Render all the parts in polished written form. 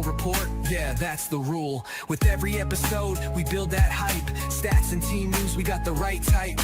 report, yeah, that's the rule. With every episode, we build that hype. Stats and team news, we got the right type.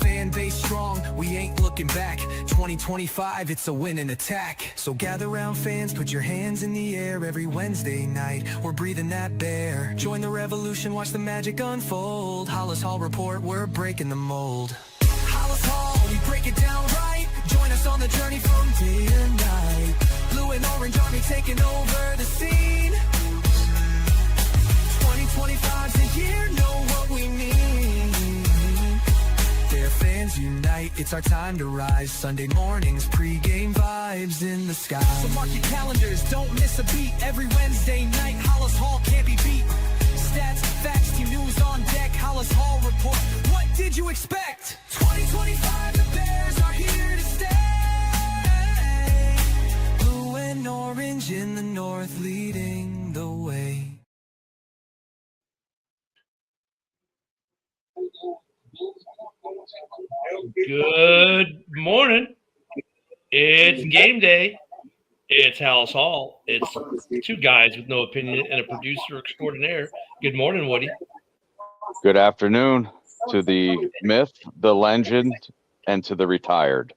Fan base strong, we ain't looking back. 2025, it's a win and attack. So gather round fans, put your hands in the air. Every Wednesday night, we're breathing that bear. Join the revolution, watch the magic unfold. Halas Hall report, we're breaking the mold. Halas Hall, we break it down right. Join us on the journey from day to night. Blue and orange army taking over the scene. 2025's the year, know what we mean. Their fans unite, it's our time to rise. Sunday mornings, pre-game vibes in the sky. So mark your calendars, don't miss a beat. Every Wednesday night, Halas Hall can't be beat. Stats, facts, team news on deck. Halas Hall report, what did you expect? 2025, the Bears are here to stay. Blue and orange in the north, leading the way. Good morning. It's game day. It's Halas Hall. It's two guys with no opinion and a producer extraordinaire. Good morning, Woody. Good afternoon to the myth, the legend, and to the retired.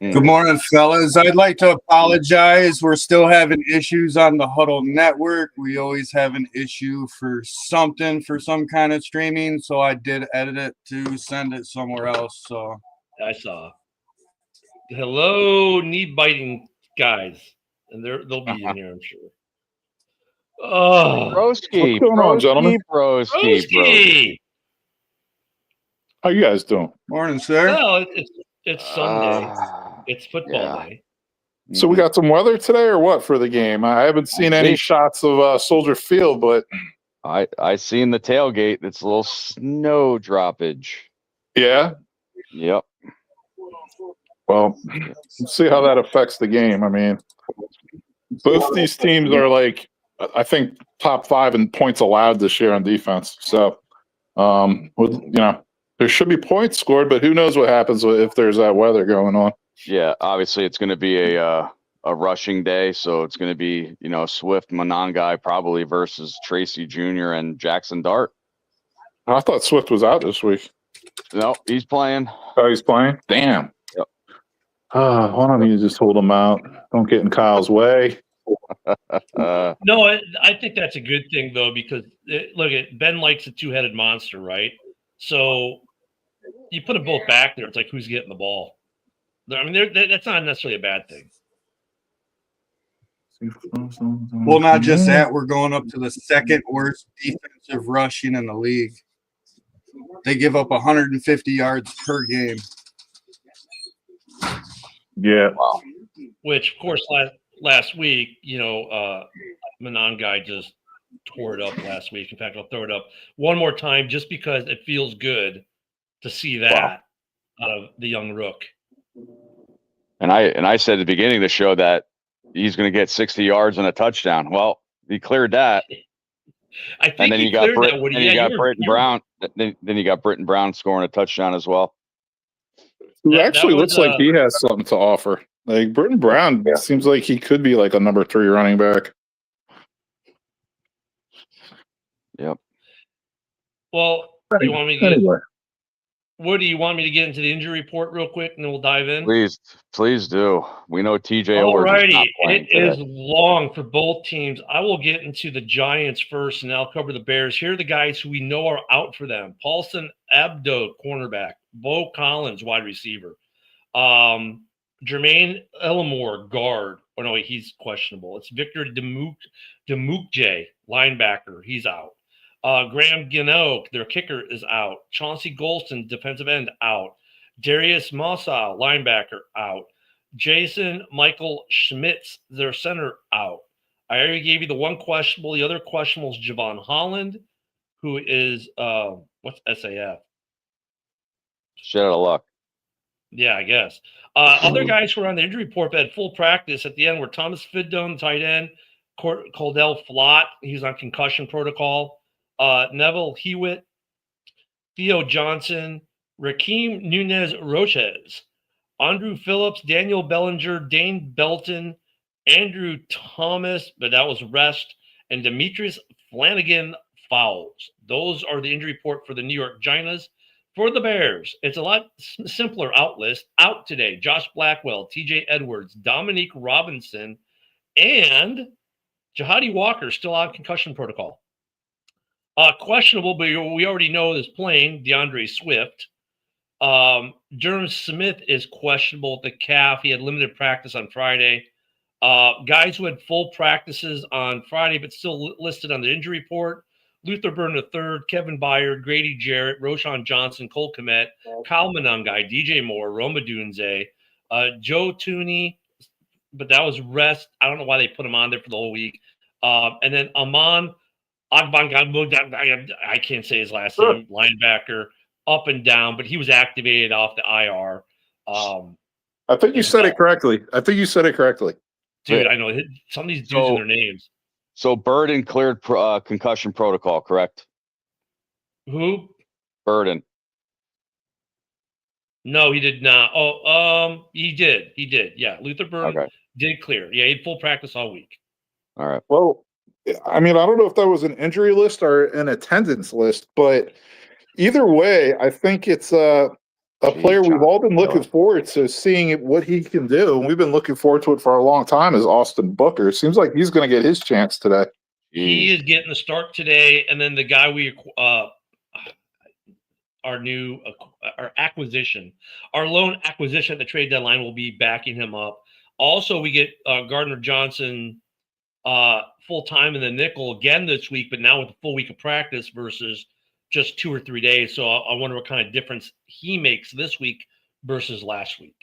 Good morning, fellas. I'd like to apologize. We're still having issues on the Huddle Network. We always have an issue for something, for some kind of streaming. So I did edit it to send it somewhere else. So I saw. Hello, knee biting guys, and they'll be in here, I'm sure. Oh, Broski, What's going on, gentlemen? Broski. How you guys doing? morning, sir. well, it's Sunday. It's football day. So we got some weather today, or what for the game? I haven't seen any shots of Soldier Field, but I seen the tailgate. It's a little snow droppage. yeah. Yep. Well, let's see how that affects the game. I mean, both these teams are like, I think, top 5 in points allowed this year on defense. So, there should be points scored, but who knows what happens if there's that weather going on. Yeah, obviously it's going to be a rushing day, so it's going to be Swift Monangai probably versus Tracy Jr. and Jackson Dart. I thought Swift was out this week. No, he's playing. Oh, he's playing? Damn. Yep. Why don't you just hold him out? Don't get in Kyle's way. No, I think that's a good thing, though, because look, Ben likes a two-headed monster, right? So you put them both back there, it's like who's getting the ball? I mean, that's not necessarily a bad thing. Well, not just that. We're going up to the second worst defensive rushing in the league. They give up 150 yards per game. Yeah. Wow. Which, of course, last week, Monangai just tore it up last week. In fact, I'll throw it up one more time just because it feels good to see that out of the young rook. And I said at the beginning of the show that he's going to get 60 yards and a touchdown. Well, he cleared that. I think And then you got Britton Brown. Then you got Britton Brown scoring a touchdown as well. Who actually looks like he has something to offer. Like Britton Brown seems like he could be like a number 3 running back. Yep. Well, you want me to Woody, you want me to get into the injury report real quick and then we'll dive in? Please do. We know TJ All Owers is righty. not playing It is today. long for both teams. I will get into the Giants first and I'll cover the Bears. Here are the guys who we know are out for them. Paulson Abdo, cornerback. Bo Collins, wide receiver. Jermaine Elmore, guard. Oh, no, he's questionable. It's Victor Demukje, linebacker. He's out. Graham Gino, their kicker, is out. Chauncey Golston, defensive end, out. Darius Mossa, linebacker, out. Jason Michael Schmitz, their center, out. I already gave you the one questionable. The other questionable is Javon Holland, who is what's SAF? Shit out of luck. Yeah, I guess. Other guys who were on the injury report that had full practice at the end were Thomas Fidone, tight end, Cordell Flott, he's on concussion protocol, Neville Hewitt, Theo Johnson, Rakeem Nunez Roches, Andrew Phillips, Daniel Bellinger, Dane Belton, Andrew Thomas, but that was rest, and Demetrius Flanagan fouls. Those are the injury report for the New York Giants. For the Bears, it's a lot simpler out list. Out today, Josh Blackwell, TJ Edwards, Dominique Robinson, and Jahadi Walker still on concussion protocol. Questionable, but we already know is playing, DeAndre Swift. Durham Smith is questionable with the calf. He had limited practice on Friday. Guys who had full practices on Friday but still listed on the injury report: Luther Burn III, Kevin Byard, Grady Jarrett, Roshan Johnson, Cole Kmet, Kyle Monangai, DJ Moore, Roma Dunze, Joe Tooney, but that was rest. I don't know why they put him on there for the whole week. And then Aman Agbangagbog, I can't say his last name, linebacker, up and down, but he was activated off the IR. I think you said it correctly. Dude, I know some of these dudes and their names. So Burden cleared concussion protocol, correct? Who? Burden. No, he did not. Oh, he did. Yeah, Luther Burden did clear. Yeah, he had full practice all week. All right. Well, I mean, I don't know if that was an injury list or an attendance list, but either way, I think it's a player we've all been looking forward to seeing what he can do. And we've been looking forward to it for a long time, is Austin Booker. Seems like he's going to get his chance today. He is getting the start today. And then the guy our acquisition, our loan acquisition at the trade deadline will be backing him up. Also, we get Gardner Johnson full time in the nickel again this week, but now with a full week of practice versus just 2 or 3 days. So I wonder what kind of difference he makes this week versus last week.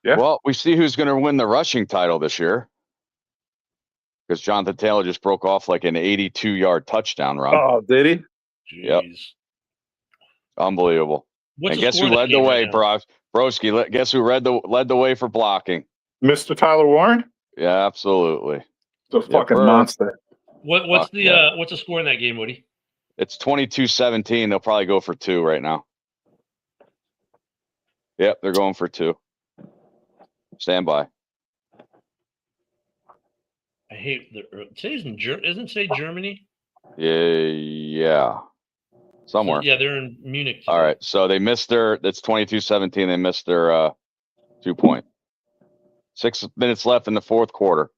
Yeah. Well, we see who's going to win the rushing title this year, because Jonathan Taylor just broke off like an 82-yard touchdown run. Oh, did he? Jeez. Yep. Unbelievable. What's and the guess score who of that led the game way, right now? Broski? Guess who led the way for blocking? Mr. Tyler Warren? Yeah, absolutely. The fucking monster. What's the score in that game, Woody? It's 22-17. They'll probably go for 2 right now. Yep, they're going for 2. Stand by. I hate today's in isn't today Germany? Yeah. Somewhere. So, yeah, they're in Munich today. All right. So they missed it's 22-17. They missed their 2-point. 6 minutes left in the fourth quarter.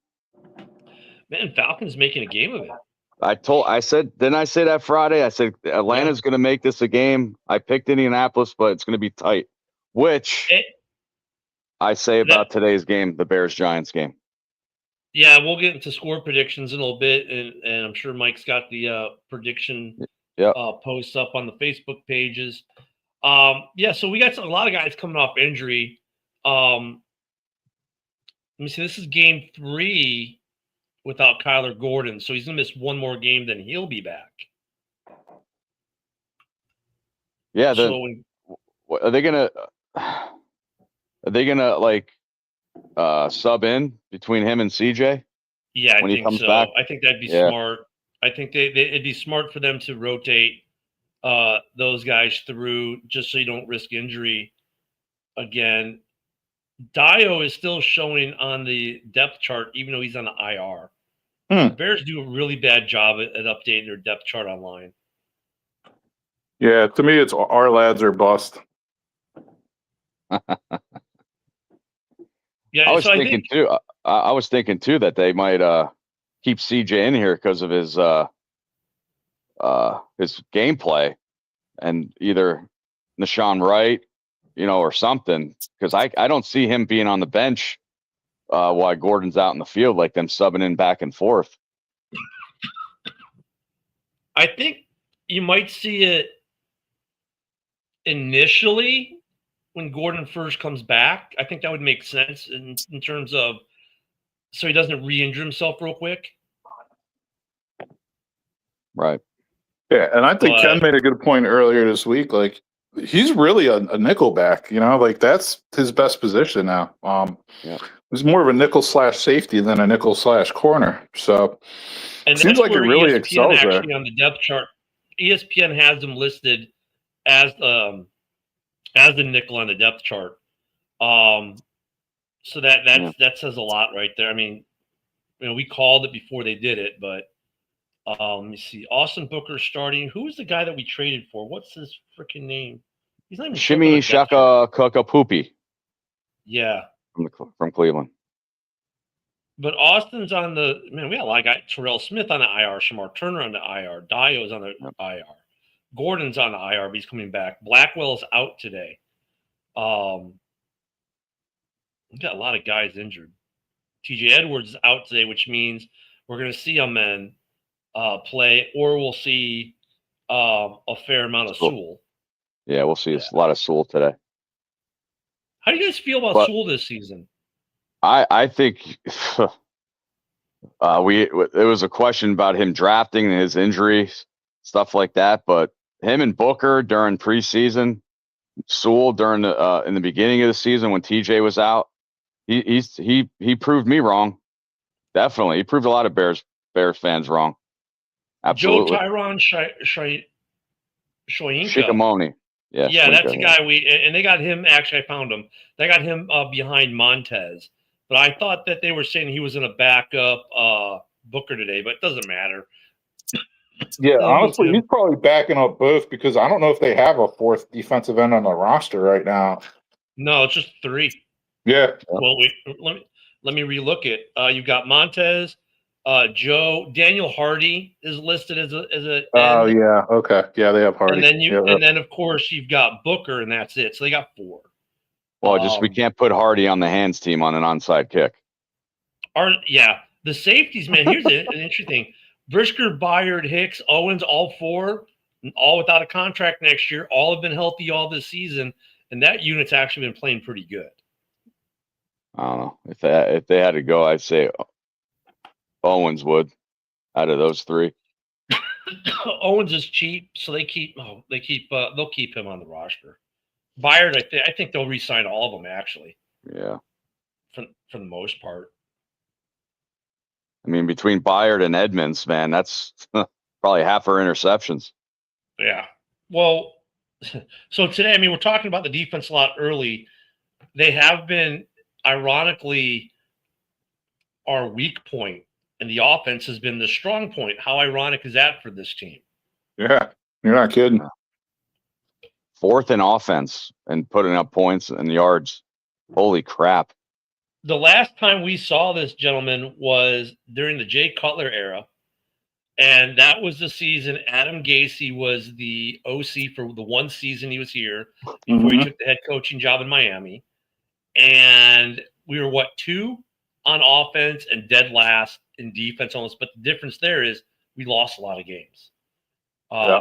Man, Falcons making a game of it. Didn't I say that Friday? I said Atlanta's going to make this a game. I picked Indianapolis, but it's going to be tight. Which I say about today's game, the Bears-Giants game. Yeah, we'll get into score predictions in a little bit, and I'm sure Mike's got the prediction posts up on the Facebook pages. So we got a lot of guys coming off injury. Let me see. This is game 3 without Kyler Gordon, so he's gonna miss one more game, then he'll be back. Yeah. Are they gonna like sub in between him and CJ? Yeah, when I he think comes so. back? I think that'd be smart. I think it'd be smart for them to rotate those guys through, just so you don't risk injury again. Dio is still showing on the depth chart, even though he's on the IR. The Bears do a really bad job at updating their depth chart online. Yeah, to me, it's our lads are bust. Yeah, I was thinking too that they might keep CJ in here because of his gameplay, and either Nashawn Wright, or something, because I don't see him being on the bench while Gordon's out in the field, like them subbing in back and forth. I think you might see it initially when Gordon first comes back. I think that would make sense in terms of, so he doesn't re-injure himself real quick. Right. Yeah, and I think Ken made a good point earlier this week. Like, he's really a nickel back, like that's his best position now. He's more of a nickel / safety than a nickel / corner. So it seems like it really ESPN excels actually there. On the depth chart, ESPN has him listed as as the nickel on the depth chart. So that says a lot right there. I mean, we called it before they did it, but let me see. Austin Booker starting. Who was the guy that we traded for? What's his freaking name? He's not even Shimmy Shaka Poopy. Yeah, from Cleveland. But Austin's on the man. We got a lot of guys. Terrell Smith on the IR. Shamar Turner on the IR. Dio's on the IR. Gordon's on the IR, but he's coming back. Blackwell's out today. We've got a lot of guys injured. TJ Edwards is out today, which means we're going to see a man play, or we'll see a fair amount of Sewell. Yeah, we'll see a lot of Sewell today. How do you guys feel about Sewell this season? I think it was a question about him drafting and his injuries, stuff like that. But him and Booker during preseason, Sewell during in the beginning of the season when TJ was out, he proved me wrong. Definitely, he proved a lot of Bears fans wrong. Absolutely. Joe Tyron Shoyinka. Shikamoni. Yeah, that's the guy and they got him. Actually, I found him. They got him behind Montez. But I thought that they were saying he was in a backup Booker today, but it doesn't matter. Yeah, honestly, he's probably backing up both because I don't know if they have a fourth defensive end on the roster right now. No, it's just 3. Yeah. Well, let me relook it. You've got Montez, Joe, Daniel Hardy is listed as a. Oh yeah, okay, yeah, they have Hardy, and then of course you've got Booker, and that's it. So they got 4. Well, we can't put Hardy on the hands team on an onside kick. The safeties, man. Here's an interesting thing: Brisker, Byard, Hicks, Owens, all 4, all without a contract next year. All have been healthy all this season, and that unit's actually been playing pretty good. I don't know if they had to go, I'd say Owens would out of those 3. Owens is cheap, so they'll keep him on the roster. Byard, I think they'll re-sign all of them actually. Yeah, for the most part. I mean, between Byard and Edmonds, man, that's probably half our interceptions. Yeah. Well, so today, I mean, we're talking about the defense a lot early. They have been, ironically, our weak point, and the offense has been the strong point. How ironic is that for this team? Yeah, you're not kidding. 4th in offense and putting up points and yards. Holy crap. The last time we saw this, gentlemen, was during the Jay Cutler era. And that was the season Adam Gase was the OC for the one season he was here before he took the head coaching job in Miami. And we were, 2 on offense and dead last in defense almost. But the difference there is we lost a lot of games.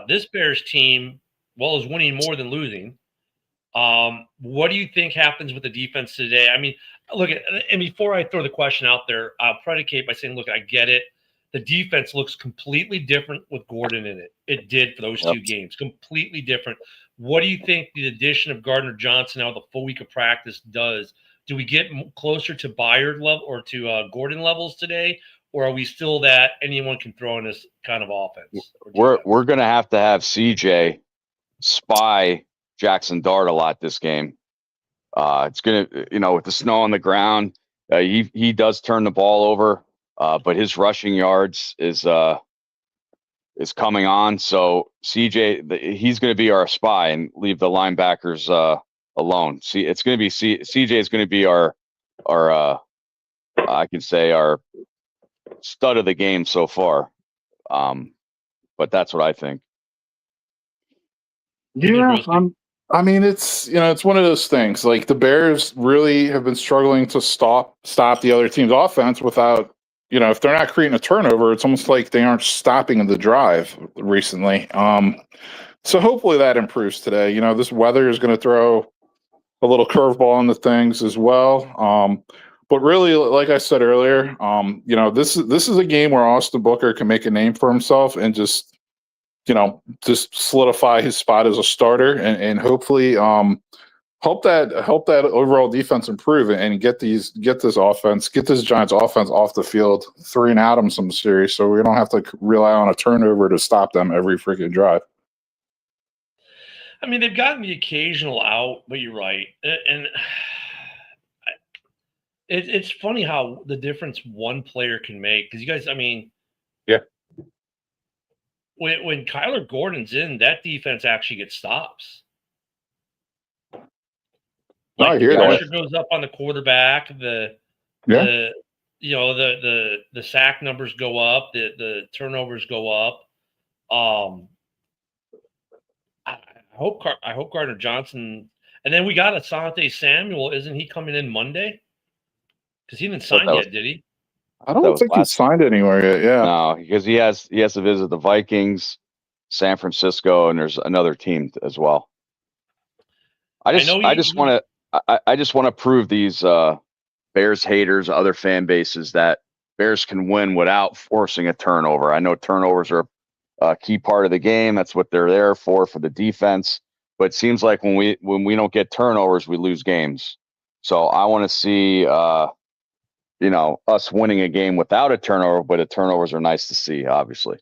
This Bears team, is winning more than losing. What do you think happens with the defense today? I mean, and before I throw the question out there, I'll predicate by saying, look, I get it. The defense looks completely different with Gordon in it. It did for those 2 games, completely different. What do you think the addition of Gardner Johnson now with a full week of practice does? Do we get closer to Byard level or to Gordon levels today, or are we still that anyone can throw in this kind of offense? We're going to have CJ spy Jackson Dart a lot this game. It's going to, with the snow on the ground, he does turn the ball over, but his rushing yards is coming on. So CJ, he's going to be our spy and leave the linebackers alone. See, it's going to be CJ is going to be our I can say our stud of the game so far. But that's what I think. Yeah, I mean, it's one of those things. Like the Bears really have been struggling to stop the other team's offense without, if they're not creating a turnover, it's almost like they aren't stopping the drive recently. So hopefully that improves today. This weather is going to throw a little curveball into things as well. But really, like I said earlier, this is a game where Austin Booker can make a name for himself and just solidify his spot as a starter and hopefully help that overall defense improve and get this Giants offense off the field 3 and out in some series so we don't have to rely on a turnover to stop them every freaking drive. I mean, they've gotten the occasional out, but you're right. And it's funny how the difference one player can make. Because you guys, I mean, Yeah. when Kyler Gordon's in, that defense actually gets stops. No, I Like the hear that. pressure goes up on the quarterback, the the sack numbers go up, the turnovers go up. I hope Gardner Johnson, and then we got Asante Samuel. Isn't he coming in Monday? Because he didn't sign yet, did he? I That don't was think he's signed anywhere yet. Yeah. No, because he has to visit the Vikings, San Francisco, and there's another team as well. I just want to prove these Bears haters, other fan bases, that Bears can win without forcing a turnover. I know turnovers are a key part of the game. That's what they're there for the defense. But it seems like when we don't get turnovers, we lose games. So I want to see us winning a game without a turnover, but the turnovers are nice to see, obviously.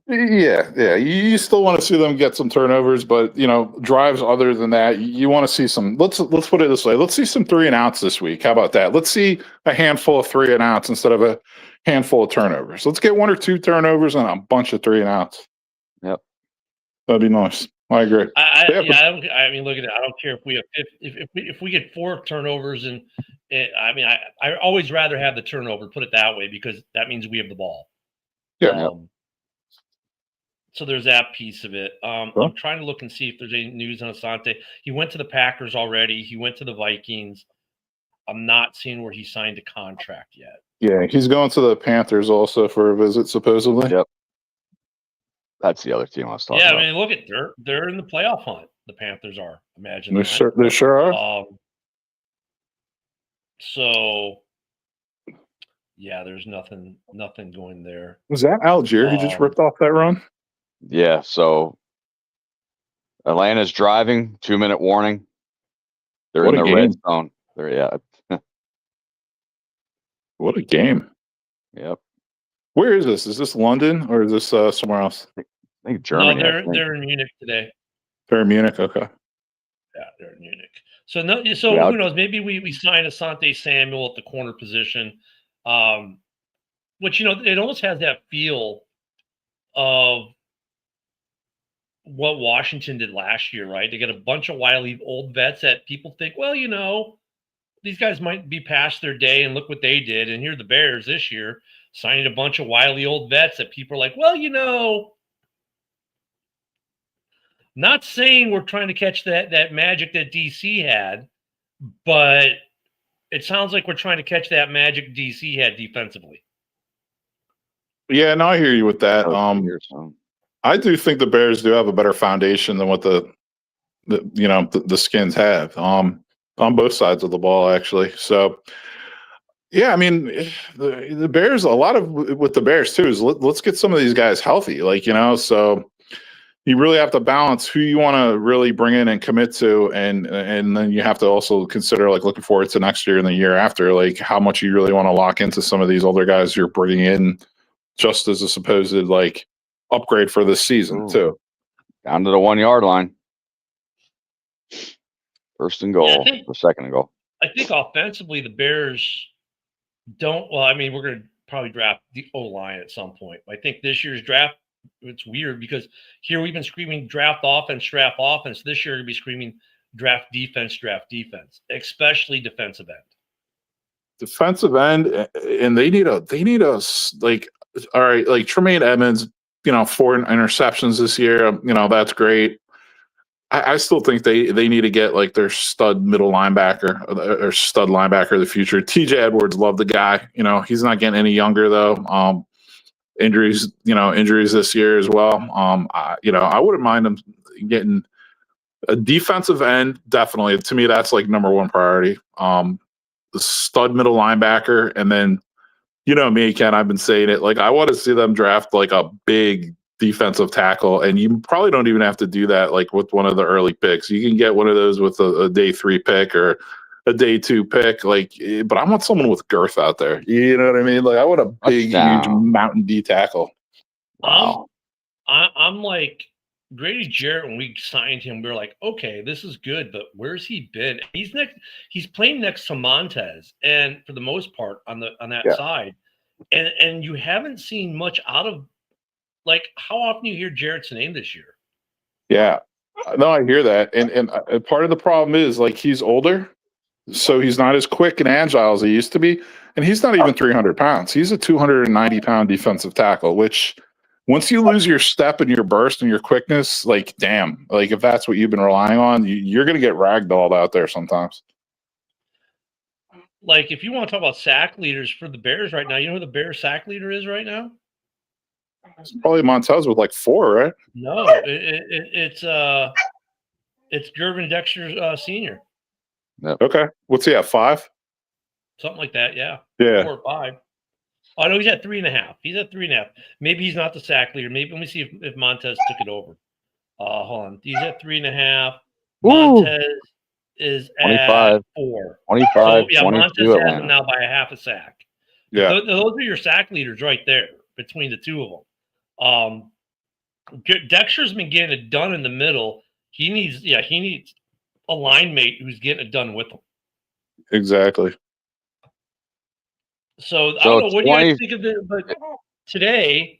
Yeah. You still want to see them get some turnovers, but drives other than that, you want to see some. Let's put it this way. Let's see some 3-and-outs this week. How about that? Let's see a handful of 3-and-outs instead of a handful of turnovers. Let's get 1 or 2 turnovers and a bunch of 3-and-outs. Yep, that'd be nice. I agree. I mean, look at it. I don't care if we have if we get 4 turnovers, and I mean, I always rather have the turnover. Put it that way, because that means we have the ball. Yeah. So there's that piece of it. I'm trying to look and see if there's any news on Asante. He went to the Packers already. He went to the Vikings. I'm not seeing where he signed a contract yet. Yeah, he's going to the Panthers also for a visit, supposedly. Yep. That's the other team I was talking about. Yeah, I mean, look at they're in the playoff hunt. The Panthers are. Imagine they that. Sure are. So yeah, there's nothing going there. Was that Algier who just ripped off that run? Yeah, so Atlanta's driving, 2-minute warning. They're in the red zone. What a game. Yep. Where is this? Is this London or is this somewhere else? I think Germany. No, they're in Munich today. They're in Munich, okay. Yeah, they're in Munich. So who knows? Maybe we sign Asante Samuel at the corner position. Which it almost has that feel of what Washington did last year, right? They get a bunch of wily old vets that people think, well, these guys might be past their day, and look what they did. And here are the Bears this year signing a bunch of wily old vets that people are like, well, not saying we're trying to catch that magic that DC had, but it sounds like we're trying to catch that magic DC had defensively. Yeah, no, I hear you with that. I do think the Bears do have a better foundation than what the Skins have on both sides of the ball, actually. So, yeah, I mean, the Bears, a lot of with the Bears too is let's get some of these guys healthy, so you really have to balance who you want to really bring in and commit to, and then you have to also consider looking forward to next year and the year after, how much you really want to lock into some of these older guys you're bringing in, just as a supposed upgrade for this season too. Down to the 1-yard line. First and goal, or second and goal. I think offensively the Bears don't. Well, I mean, we're going to probably draft the O-line at some point. I think this year's draft, it's weird because here we've been screaming draft offense. This year we're going to be screaming draft defense, especially defensive end. Defensive end, and they need us all right, Tremaine Edmonds, 4 interceptions this year. That's great. I still think they need to get their stud middle linebacker or stud linebacker of the future. TJ Edwards, love the guy. He's not getting any younger though. Injuries this year as well. I wouldn't mind them getting a defensive end. Definitely, to me, that's number 1 priority. The stud middle linebacker, and then me, Ken, I've been saying it. I want to see them draft a big defensive tackle, and you probably don't even have to do that with one of the early picks. You can get one of those with a day 3 pick or a day 2 pick. But I want someone with girth out there. You know what I mean? I want a big, huge Mountain D tackle. Wow. I'm Grady Jarrett, when we signed him, we were like, okay, this is good, but where's he been? He's playing next to Montez, and for the most part on that side. And you haven't seen much out of, like, how often you hear Jarrett's name this year? Yeah. No, I hear that. And part of the problem is, like, he's older, so he's not as quick and agile as he used to be. And he's not even 300 pounds. He's a 290-pound defensive tackle, which once you lose your step and your burst and your quickness, like, damn, like, if that's what you've been relying on, you're going to get ragdolled out there sometimes. Like, if you want to talk about sack leaders for the Bears right now, you know who the Bears sack leader is right now? It's probably Montez with like 4, right? No, it's Gervin Dexter Sr. Yep. Okay. What's he at, 5? Something like that, yeah. Yeah. 4 or 5. Oh, no, he's at 3.5. He's at 3.5. Maybe he's not the sack leader. Maybe, let me see if Montez took it over. Hold on. He's at 3.5. Montez is 25, at 4. 25, So, yeah, 22 Montez has Atlanta. him now by a half a sack. Yeah. Those are your sack leaders right there between the two of them. Dexter's been getting it done in the middle. He needs a line mate who's getting it done with him. Exactly. So I don't know what you guys think of it, but today,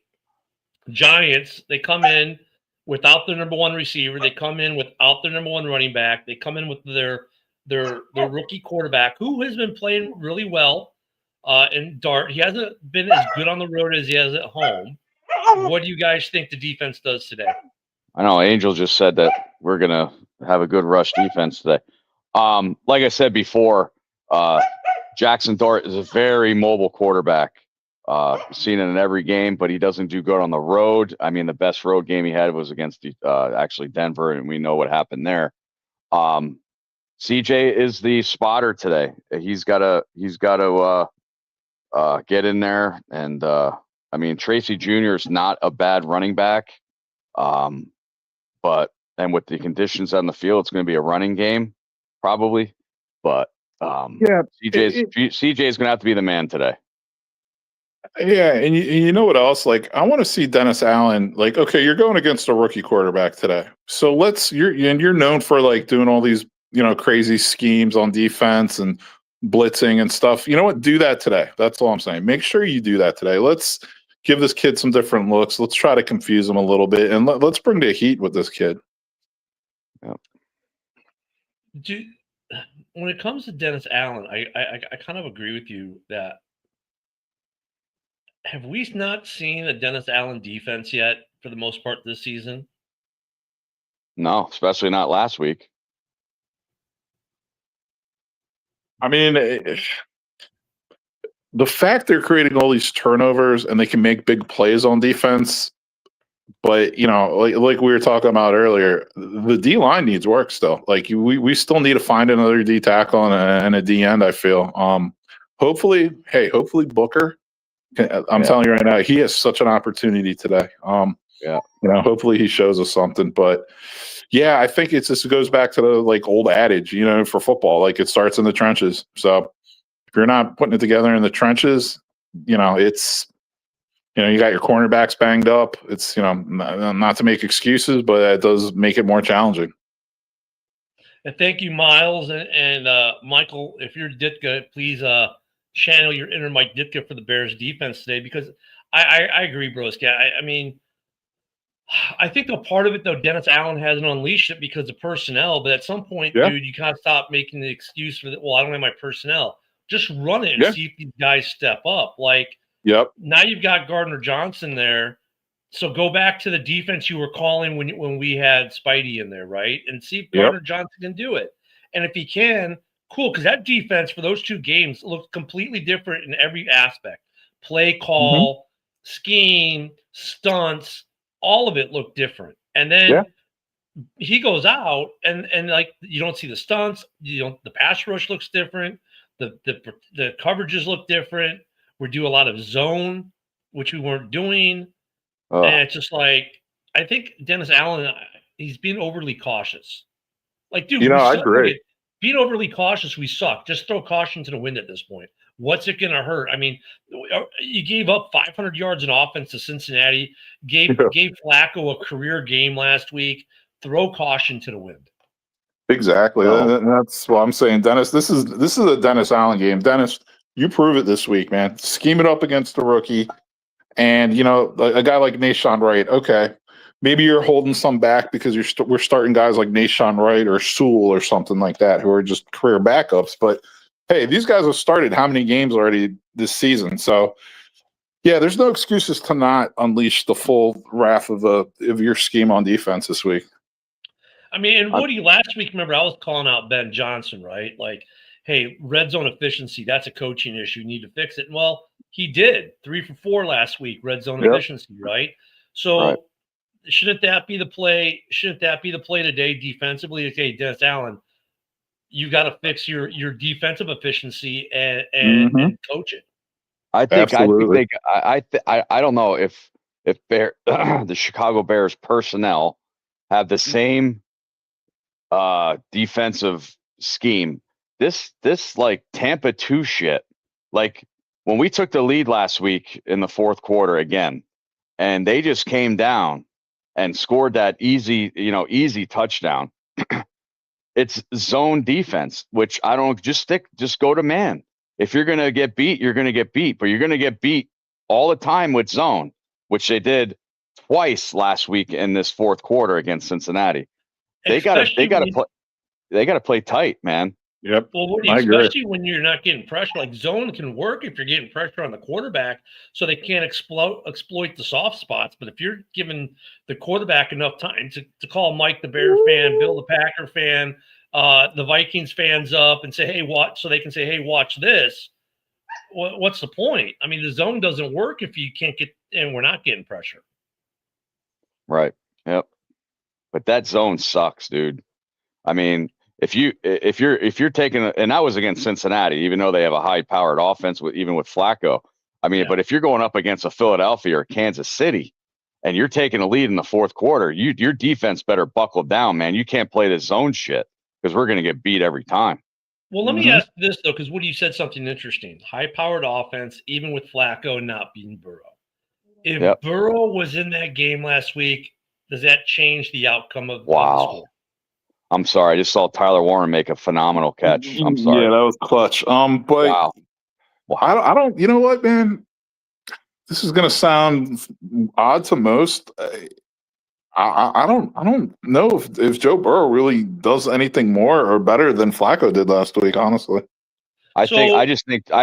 Giants, they come in without their number 1 receiver. They come in without their number 1 running back. They come in with their rookie quarterback, who has been playing really well in Dart. He hasn't been as good on the road as he has at home. What do you guys think the defense does today? I know Angel just said that we're gonna have a good rush defense today. Like I said before, Jackson Dart is a very mobile quarterback. Seen it in every game, but he doesn't do good on the road. I mean, the best road game he had was against actually Denver, and we know what happened there. CJ is the spotter today. He's got to get in there, and I mean, Tracy Jr. is not a bad running back, but and with the conditions on the field, it's going to be a running game probably. But CJ is going to have to be the man today. Yeah, and you know what else? Like, I want to see Dennis Allen. Like, okay, you're going against a rookie quarterback today, so you're known for, like, doing all these, crazy schemes on defense and blitzing and stuff. You know what? Do that today. That's all I'm saying. Make sure you do that today. Let's give this kid some different looks. Let's try to confuse him a little bit, and let's bring the heat with this kid. Yep. When it comes to Dennis Allen, I kind of agree with you that. Have we not seen a Dennis Allen defense yet for the most part this season? No, especially not last week. I mean, the fact they're creating all these turnovers and they can make big plays on defense, but, like we were talking about earlier, the D line needs work still. Like, we still need to find another D tackle and a D end, I feel. Hopefully Booker. I'm telling you right now, he has such an opportunity today. Hopefully he shows us something. But yeah, I think it goes back to the, like, old adage, for football, like, it starts in the trenches. So if you're not putting it together in the trenches, it's you got your cornerbacks banged up. It's not to make excuses, but it does make it more challenging. And thank you, Miles and Michael. If you're Ditka, please channel your inner Mike Ditka for the Bears defense today, because I agree, Broski. I mean, I think a part of it, though, Dennis Allen hasn't unleashed it because of personnel. But at some point, dude, you kind of stop making the excuse for that. Well, I don't have my personnel. Just run it and see if these guys step up. Like, now you've got Gardner Johnson there. So go back to the defense you were calling when we had Spidey in there, right? And see if Gardner Johnson can do it. And if he can, cool, because that defense for those 2 games looked completely different in every aspect. Play call, scheme, stunts, all of it looked different. And then he goes out and like, you don't see the stunts, the pass rush looks different, the coverages look different. We do a lot of zone, which we weren't doing. And it's just like, I think Dennis Allen, he's being overly cautious. Like, dude, I agree. Being overly cautious, we suck. Just throw caution to the wind at this point. What's it going to hurt? I mean, you gave up 500 yards in offense to Cincinnati, gave Flacco a career game last week. Throw caution to the wind. Exactly. That's what I'm saying, Dennis. This is a Dennis Allen game. Dennis, you prove it this week, man. Scheme it up against the rookie. And, a guy like Nashawn Wright, okay, maybe you're holding some back because we're starting guys like Nashawn Wright or Sewell or something like that who are just career backups. But, hey, these guys have started how many games already this season? So, yeah, there's no excuses to not unleash the full wrath of your scheme on defense this week. I mean, and Woody, last week, remember, I was calling out Ben Johnson, right? Like, hey, red zone efficiency, that's a coaching issue. You need to fix it. Well, he did 3 for 4 last week, red zone efficiency, right? So shouldn't that be the play? Shouldn't that be the play today defensively? Okay, Dennis Allen, you got to fix your defensive efficiency and coach it. I think I don't know if the Chicago Bears personnel have the same defensive scheme. This like Tampa 2 shit. Like when we took the lead last week in the fourth quarter again, and they just came down and scored that easy touchdown. It's zone defense, which I don't just go to man. If you're going to get beat, you're going to get beat, but you're going to get beat all the time with zone, which they did twice last week in this fourth quarter against Cincinnati. They got to play tight, man. Yep. Well, Woody, especially when you're not getting pressure, like zone can work if you're getting pressure on the quarterback, so they can't exploit the soft spots. But if you're giving the quarterback enough time to call Mike the Bear fan, Bill the Packer fan, the Vikings fans up and say, hey, watch, so they can say, hey, watch this. What's the point? I mean, the zone doesn't work if you can't get, and we're not getting pressure. Right. Yep. But that zone sucks, dude. I mean, if you're taking and that was against Cincinnati, even though they have a high powered offense even with Flacco. I mean, but if you're going up against a Philadelphia or Kansas City and you're taking a lead in the fourth quarter, your defense better buckle down, man. You can't play this zone shit because we're going to get beat every time. Well, let me ask this though, because Woody, you said something interesting. High powered offense, even with Flacco not being Burrow. If Burrow was in that game last week, does that change the outcome of the score? I'm sorry. I just saw Tyler Warren make a phenomenal catch. I'm sorry. Yeah, that was clutch. But wow. I don't. You know what, man? This is gonna sound odd to most. I don't know if Joe Burrow really does anything more or better than Flacco did last week. Honestly, I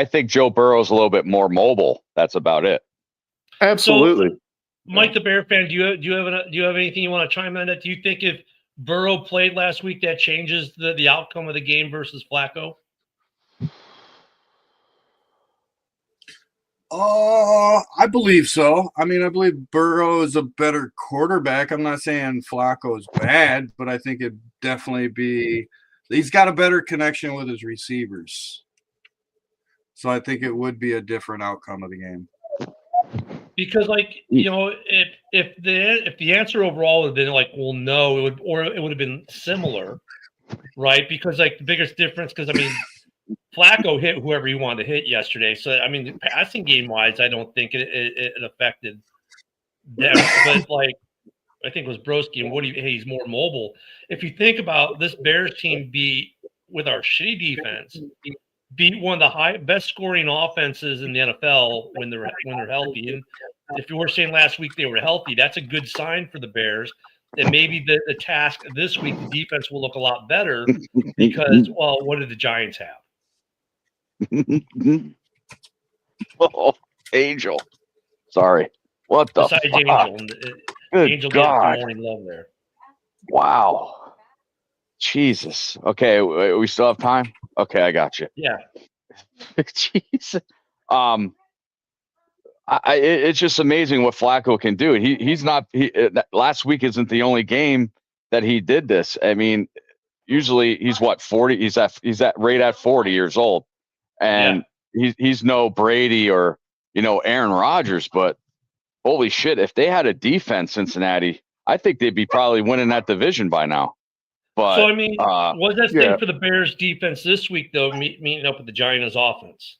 think Joe Burrow's a little bit more mobile. That's about it. Absolutely. So, Mike the Bear fan, do you have anything you want to chime in on that? Do you think if Burrow played last week, that changes the outcome of the game versus Flacco? I believe so. I mean, I believe Burrow is a better quarterback. I'm not saying Flacco is bad, but I think it'd definitely he's got a better connection with his receivers. So I think it would be a different outcome of the game. Because, like, if the answer overall would have been like, well, no, it would have been similar, right? Because like the biggest difference, because I mean, Flacco hit whoever he wanted to hit yesterday. So I mean, passing game wise, I don't think it affected them. But like, I think it was Broski and Woody. Hey, he's more mobile. If you think about this Bears team, with our shitty defense, beat one of the best scoring offenses in the NFL when they're healthy. And if you were saying last week they were healthy, that's a good sign for the Bears. And maybe the task this week, the defense will look a lot better because, well, what did the Giants have? Oh, Angel. Sorry. What the Besides fuck? Angel God. Gets morning love there. Wow. Jesus. Okay, we still have time? Okay, I got you. Yeah. Jesus. It's just amazing what Flacco can do. He's not. Last week isn't the only game that he did this. I mean, usually he's 40. He's at right at 40 years old, and he's no Brady or Aaron Rodgers. But holy shit, if they had a defense, Cincinnati, I think they'd be probably winning that division by now. But, so I mean, what's that thing for the Bears defense this week though? Meeting up with the Giants offense.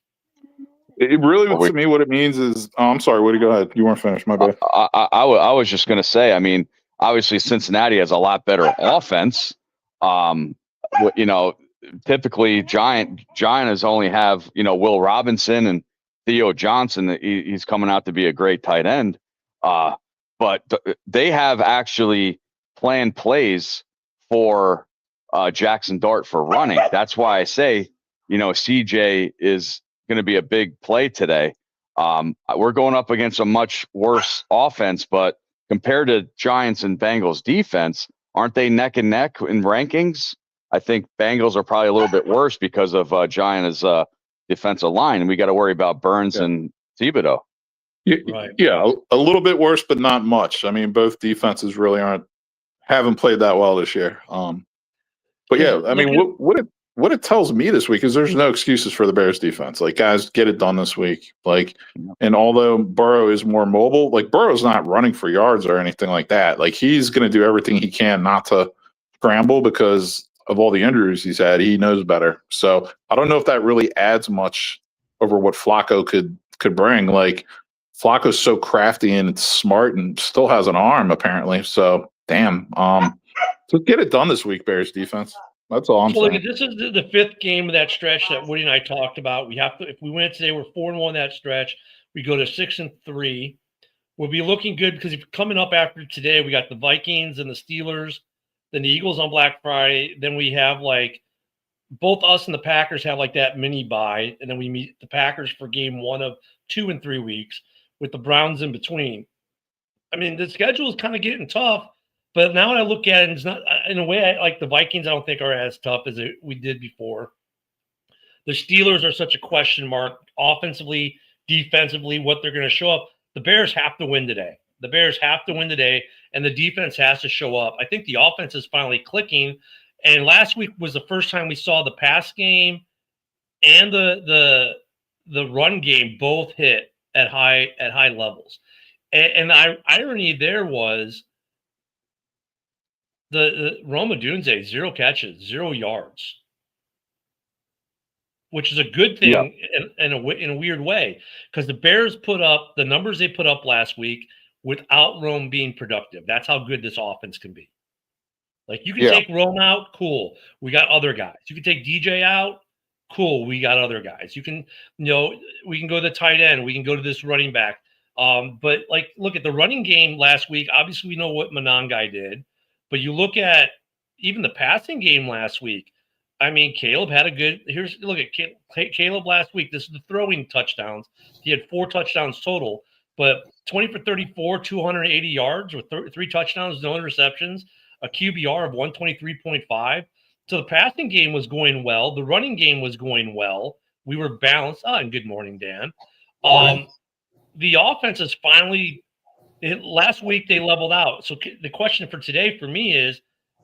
It really, Or we- to me, what it means is, I'm sorry, Woody, go ahead. You weren't finished. My bad. I was just going to say, I mean, obviously Cincinnati has a lot better offense. You know, typically Giants only have, you know, Will Robinson and Theo Johnson. He's coming out to be a great tight end. But they have actually planned plays for Jackson Dart for running. That's why I say, you know, CJ is going to be a big play today. We're going up against a much worse offense, but compared to Giants and Bengals defense, aren't they neck and neck in rankings? I think Bengals are probably a little bit worse because of Giants' defensive line, and we got to worry about Burns and Thibodeau. Right. Yeah, a little bit worse, but not much. I mean, both defenses really haven't played that well this year. But yeah, I mean, what it tells me this week is there's no excuses for the Bears defense. Like, guys, get it done this week. Like, and although Burrow is more mobile, like Burrow's not running for yards or anything like that. Like, he's going to do everything he can not to scramble because of all the injuries he's had. He knows better. So I don't know if that really adds much over what Flacco could bring. Like, Flacco's so crafty and smart and still has an arm apparently. So damn. So get it done this week, Bears defense. That's all I'm saying. Look, this is the fifth game of that stretch that Woody and I talked about. We have to, if we win it today, we're 4-1 that stretch. We go to 6-3. We'll be looking good because if coming up after today, we got the Vikings and the Steelers, then the Eagles on Black Friday. Then we have like both us and the Packers have like that mini bye, and then we meet the Packers for game 1 of 2 in 3 weeks with the Browns in between. I mean, the schedule is kind of getting tough. But now when I look at it, it's not in a way like the Vikings. I don't think are as tough as we did before. The Steelers are such a question mark offensively, defensively, what they're going to show up. The Bears have to win today. The Bears have to win today, and the defense has to show up. I think the offense is finally clicking. And last week was the first time we saw the pass game and the run game both hit at high levels. And the irony there was the Roma Dunze, 0 catches, 0 yards, which is a good thing in a weird way because the Bears put up the numbers they put up last week without Rome being productive. That's how good this offense can be. Like you can take Rome out, cool. We got other guys. You can take DJ out, cool. We got other guys. You can, we can go to the tight end. We can go to this running back. But like, look at the running game last week. Obviously, we know what Monangai did. But you look at even the passing game last week. I mean, Caleb had a good. Look at Caleb last week. This is the throwing touchdowns. He had 4 touchdowns total, but 20 for 34, 280 yards with 3 touchdowns, no interceptions, a QBR of 123.5. So the passing game was going well. The running game was going well. We were balanced. And good morning, Dan. The offense is finally. Last week they leveled out. So the question for today for me is,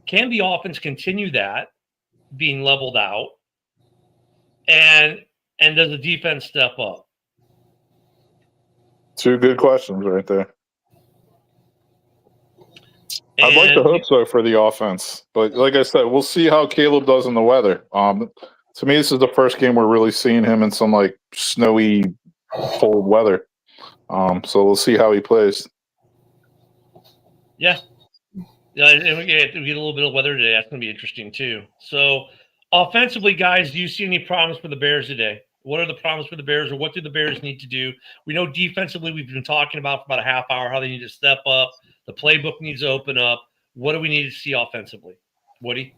can the offense continue that being leveled out? And does the defense step up? 2 good questions right there. I'd like to hope so for the offense. But like I said, we'll see how Caleb does in the weather. To me, this is the first game we're really seeing him in some like snowy, cold weather. So we'll see how he plays. Yeah, and we get a little bit of weather today. That's going to be interesting too. So, offensively, guys, do you see any problems for the Bears today? What are the problems for the Bears, or what do the Bears need to do? We know defensively, we've been talking about for about a half hour how they need to step up. The playbook needs to open up. What do we need to see offensively, Woody?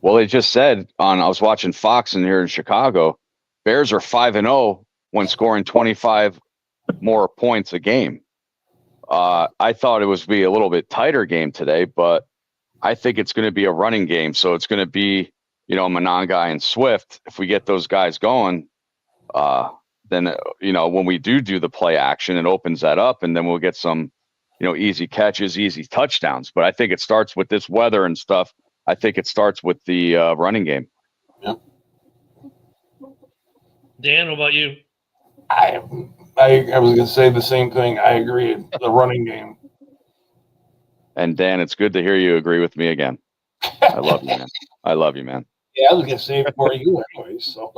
Well, they just said I was watching Fox in here in Chicago. Bears are 5-0 when scoring 25 more points a game. I thought it was be a little bit tighter game today, but I think it's going to be a running game. So it's going to be, Monangai and Swift. If we get those guys going, then, when we do the play action, it opens that up, and then we'll get some, easy catches, easy touchdowns. But I think it starts with this weather and stuff. I think it starts with the running game. Yeah. Dan, what about you? I was going to say the same thing. I agree. The running game. And Dan, it's good to hear you agree with me again. I love you, man. I love you, man. Yeah, I was going to say it for you anyway. So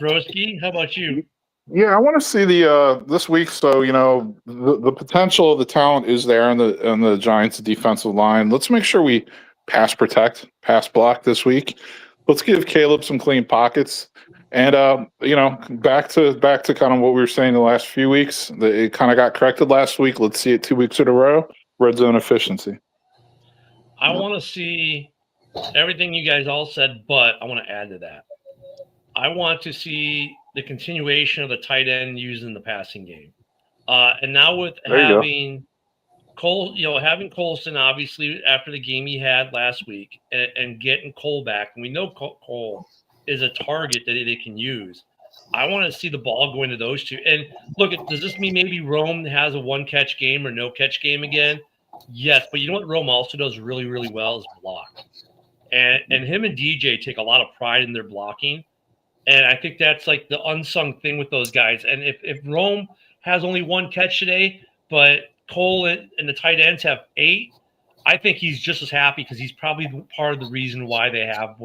Broski, how about you? Yeah, I want to see the this week. So the potential of the talent is there on the Giants' defensive line. Let's make sure we pass protect, pass block this week. Let's give Caleb some clean pockets, and back to kind of what we were saying the last few weeks. It kind of got corrected last week. Let's see it 2 weeks in a row. Red zone efficiency. I want to see everything you guys all said, but I want to add to that. I want to see the continuation of the tight end used in the passing game. And now with having having Colson, obviously, after the game he had last week, and getting Cole back, and we know Cole is a target that they can use. I want to see the ball go into those two. And look, does this mean maybe Rome has a one-catch game or no-catch game again? Yes, but you know what Rome also does really, really well is block. And him and DJ take a lot of pride in their blocking. And I think that's like the unsung thing with those guys. And if Rome has only one catch today, but Cole and the tight ends have 8, I think he's just as happy because he's probably part of the reason why they have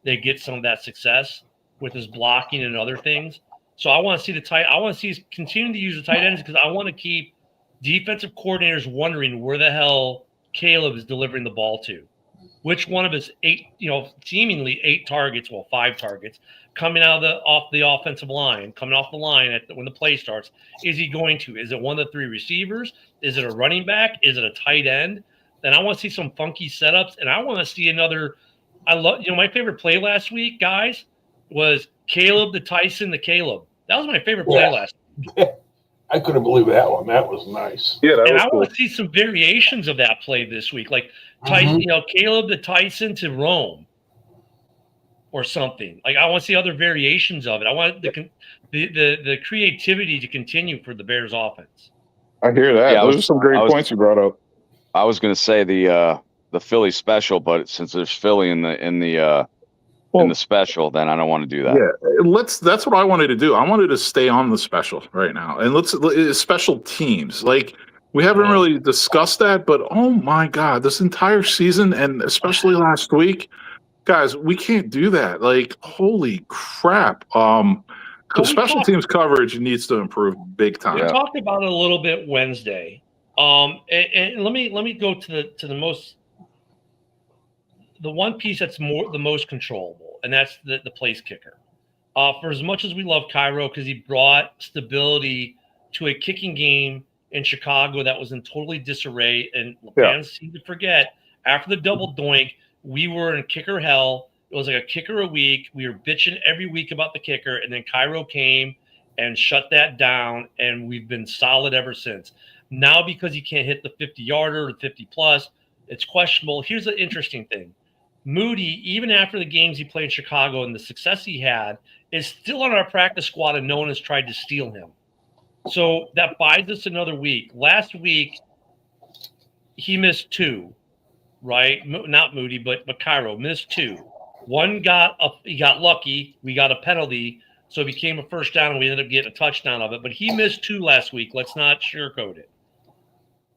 they get some of that success with his blocking and other things. So I want to see I want to see us continue to use the tight ends because I want to keep defensive coordinators wondering where the hell Caleb is delivering the ball to. Which one of his 8, seemingly 8 targets, 5 targets, coming out of off the offensive line, coming off the line when the play starts, is he going to? Is it one of the 3 receivers? Is it a running back? Is it a tight end? Then I want to see some funky setups, and I want to see another. I love, my favorite play last week, guys, was Caleb to Tyson to Caleb. That was my favorite play last week. I couldn't believe that one. That was nice. Yeah, that was I cool. want to see some variations of that play this week, like Tyson, Caleb to Tyson to Rome, or something. Like I want to see other variations of it. I want the creativity to continue for the Bears offense. I hear that. Yeah, those are some great points you brought up. I was going to say the Philly special, but since there's Philly in the special, then I don't want to do that. Yeah, that's what I wanted to do. I wanted to stay on the special right now, and special teams. Like we haven't really discussed that, but oh my God, this entire season and especially last week, guys, we can't do that. Like holy crap! Special teams coverage needs to improve big time. We talked about it a little bit Wednesday. And let me go to the one piece that's the most controllable, and that's the place kicker. For as much as we love Cairo because he brought stability to a kicking game in Chicago that was in totally disarray, and fans seem to forget after the double doink, we were in kicker hell. It was like a kicker a week. We were bitching every week about the kicker, and then Cairo came and shut that down, and we've been solid ever since. Now, because he can't hit the 50-yarder or the 50-plus, it's questionable. Here's the interesting thing. Moody, even after the games he played in Chicago and the success he had, is still on our practice squad and no one has tried to steal him. So that buys us another week. Last week, he missed 2, right? Not Moody, but Cairo missed 2. One he got lucky. We got a penalty, so it became a first down, and we ended up getting a touchdown of it. But he missed 2 last week. Let's not sugarcoat it.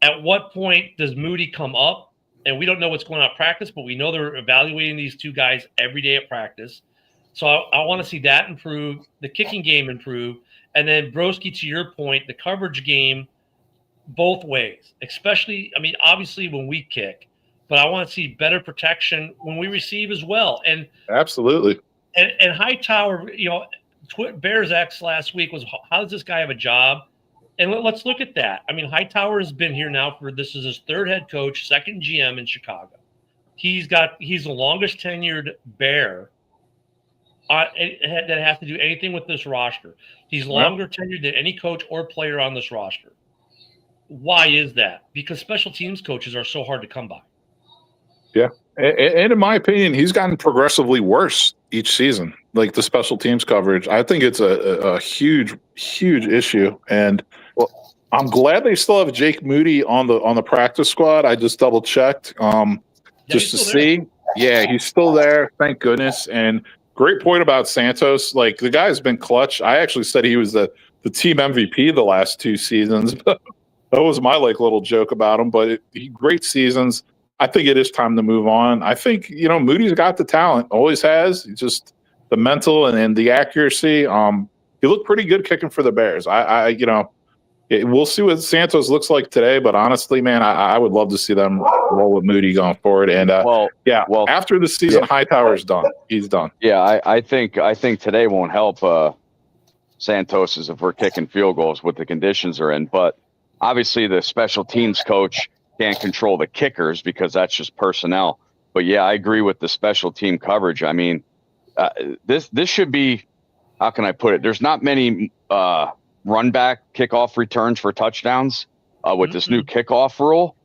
At what point does Moody come up? And we don't know what's going on at practice, but we know they're evaluating these 2 guys every day at practice. So I want to see that improve, the kicking game improve, and then Broski, to your point, the coverage game both ways, especially, obviously when we kick, but I want to see better protection when we receive as well. And absolutely. And Hightower, Bears X last week was, how does this guy have a job? And let's look at that. Hightower has been here now this is his 3rd head coach, 2nd GM in Chicago. He's the longest tenured Bear that has to do anything with this roster. He's longer tenured than any coach or player on this roster. Why is that? Because special teams coaches are so hard to come by. Yeah. And in my opinion, he's gotten progressively worse each season. Like the special teams coverage, I think it's a huge, huge issue. And I'm glad they still have Jake Moody on the practice squad. I just double checked just to see. Yeah, he's still there. Thank goodness. And great point about Santos. Like the guy's been clutch. I actually said he was the team MVP the last 2 seasons. That was my little joke about him. But great seasons. I think it is time to move on. I think Moody's got the talent, always has. He just the mental and the accuracy. He looked pretty good kicking for the Bears. We'll see what Santos looks like today, but honestly, man, I would love to see them roll with Moody going forward. And after the season, Hightower's done. He's done. Yeah, I think today won't help Santos's if we're kicking field goals with the conditions are in. But obviously, the special teams coach can't control the kickers because that's just personnel. But yeah, I agree with the special team coverage. I mean, this should be, how can I put it? There's not many run back kickoff returns for touchdowns with this new kickoff rule.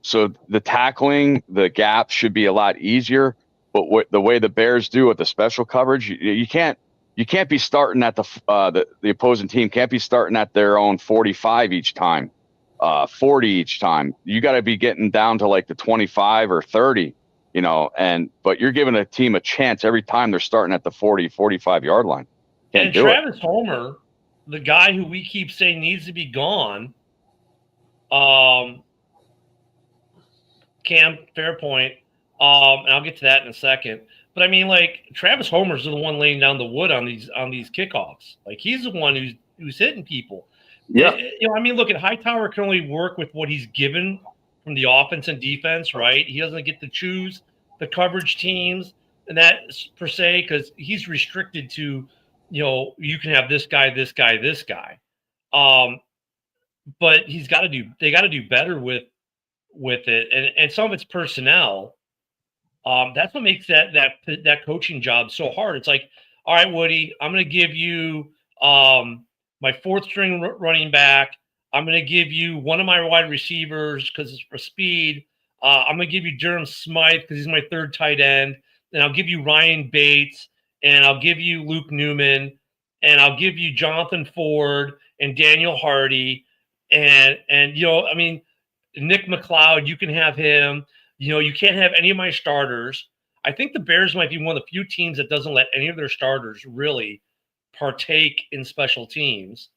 So the tackling, the gap should be a lot easier. But the way the Bears do with the special coverage, you can't be starting at the opposing team can't be starting at their own 45 each time, 40 each time. You got to be getting down to like the 25 or 30, but you're giving a team a chance every time they're starting at the 40, 45 yard line. And Travis Homer, the guy who we keep saying needs to be gone, Cam, fair point. And I'll get to that in a second. But I mean, like, Travis Homer's the one laying down the wood on these kickoffs. Like, he's the one who's hitting people. Yeah. I mean, look, at Hightower can only work with what he's given from the offense and defense, right? He doesn't get to choose the coverage teams and that per se, because he's restricted to, you can have this guy, this guy, this guy. But they got to do better with it. And some of it's personnel. That's what makes that coaching job so hard. It's like, all right, Woody, I'm going to give you my fourth string running back. I'm going to give you one of my wide receivers because it's for speed. I'm going to give you Durham Smythe because he's my third tight end. And I'll give you Ryan Bates, and I'll give you Luke Newman, and I'll give you Jonathan Ford and Daniel Hardy, and I mean, Nick McLeod, you can have him. You can't have any of my starters. I think the Bears might be one of the few teams that doesn't let any of their starters really partake in special teams.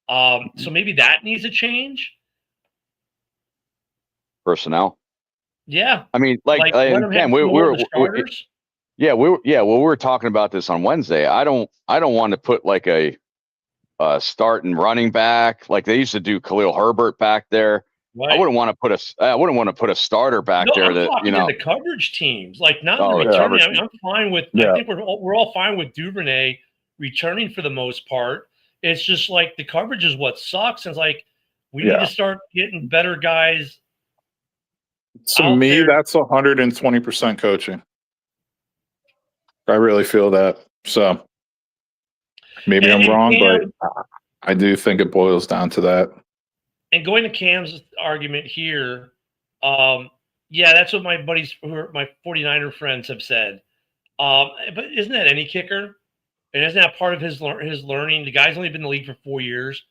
So maybe that needs to change. Personnel. Yeah. I mean, Cam, we were talking about this on Wednesday. I don't want to put like a start and running back like they used to do Khalil Herbert back there. Right. I wouldn't want to put a starter back there. I'm that talking the coverage teams, like not the returning. I mean, I'm fine with. Yeah. I think we're all fine with Duvernay returning for the most part. It's just like the coverage is what sucks. And it's like we need to start getting better guys. To me, that's 120% coaching. I really feel that. So maybe I'm wrong, but I do think it boils down to that. And going to Cam's argument here, that's what my buddies, my 49er friends have said. But isn't that any kicker? And isn't that part of his learning? The guy's only been in the league for 4 years.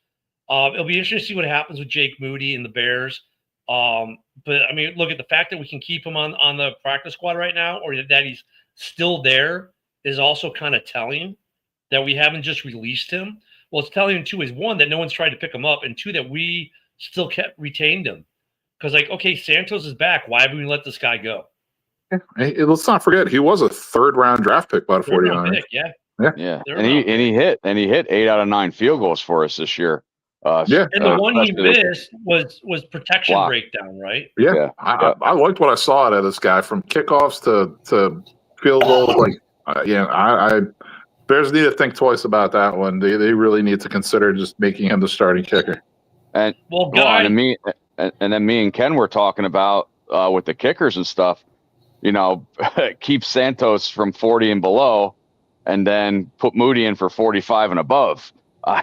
It'll be interesting to see what happens with Jake Moody and the Bears. But I mean, look at the fact that we can keep him on the practice squad right now, or that he's still there, is also kind of telling that we haven't just released him. Well, it's telling too is one, that no one's tried to pick him up, and two, that we still retained him. Because okay, Santos is back. Why haven't we let this guy go? Hey, let's not forget he was a third-round draft pick by the 49ers. Yeah. And he hit 8 out of 9 field goals for us this year. And the one he missed was protection breakdown, right? Yeah. I liked what I saw out of this guy from kickoffs to field goals. Bears need to think twice about that one. They really need to consider just making him the starting kicker. And then me and Ken were talking about with the kickers and stuff. Keep Santos from 40 and below, and then put Moody in for 45 and above.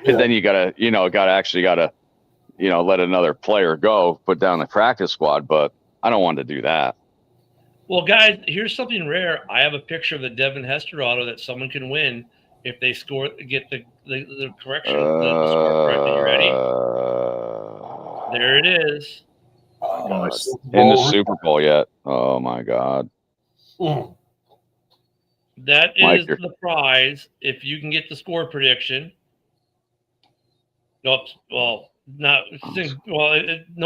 Then you gotta let another player go, put down the practice squad. But I don't want to do that. Well, guys, here's something rare. I have a picture of the Devin Hester auto that someone can win if they get the correction. The score correct. Are you ready? There it is. In the Super Bowl yet? Oh my God. That is the prize if you can get the score prediction. Nope. Well, no